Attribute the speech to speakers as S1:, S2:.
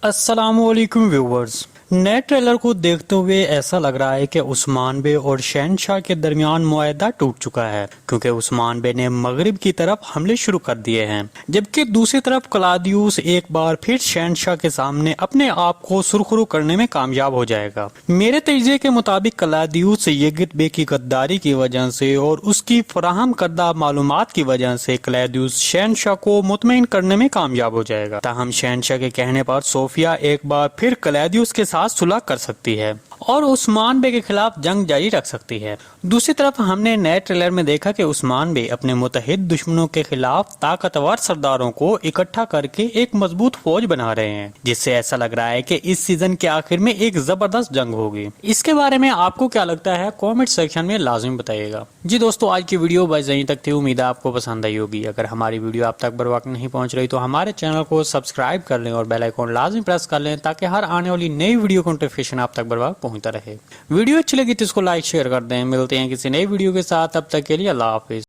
S1: अस्सलाम वालेकुम व्यूवर्स। नए ट्रेलर को देखते हुए ऐसा लग रहा है कि उस्मान बे और शहनशाह के दरमियान मुआहदा टूट चुका है, क्योंकि उस्मान बे ने मगरिब की तरफ हमले शुरू कर दिए हैं, जबकि दूसरी तरफ क्लाउदियस एक बार फिर शहनशाह के सामने अपने आप को सुरखरू करने में कामयाब हो जाएगा। मेरे तजिए के मुताबिक क्लाउदियस यगित बे की गद्दारी की वजह से और उसकी फराहम करदा मालूमात की वजह से क्लाउदियस शहनशाह को मुतमईन करने में कामयाब हो जाएगा। ताहम शहनशाह के कहने पर सोफिया एक बार फिर क्लाउदियस के साथ सुलह कर सकती है और उस्मान बे के खिलाफ जंग जारी रख सकती है। दूसरी तरफ हमने नए ट्रेलर में देखा कि उस्मान बे अपने मुतहिद दुश्मनों के खिलाफ ताकतवर सरदारों को इकट्ठा करके एक मजबूत फौज बना रहे हैं, जिससे ऐसा लग रहा है कि इस सीजन के आखिर में एक जबरदस्त जंग होगी। इसके बारे में आपको क्या लगता है, कमेंट सेक्शन में लाजिम बताइएगा। जी दोस्तों, आज की वीडियो बस यहीं तक थी। उम्मीद है आपको पसंद आई होगी। अगर हमारी वीडियो आप तक बर वक्त नहीं पहुंच रही तो हमारे चैनल को सब्सक्राइब कर लें और बेल आइकन लाजिम प्रेस कर लें, ताकि हर आने वाली नई वीडियो का नोटिफिकेशन आप तक बर वक्त पहुंचता रहे। वीडियो अच्छी लगी तो इसको लाइक शेयर कर दें। मिलते हैं किसी नई वीडियो के साथ, तब तक के लिए अल्लाह हाफिज।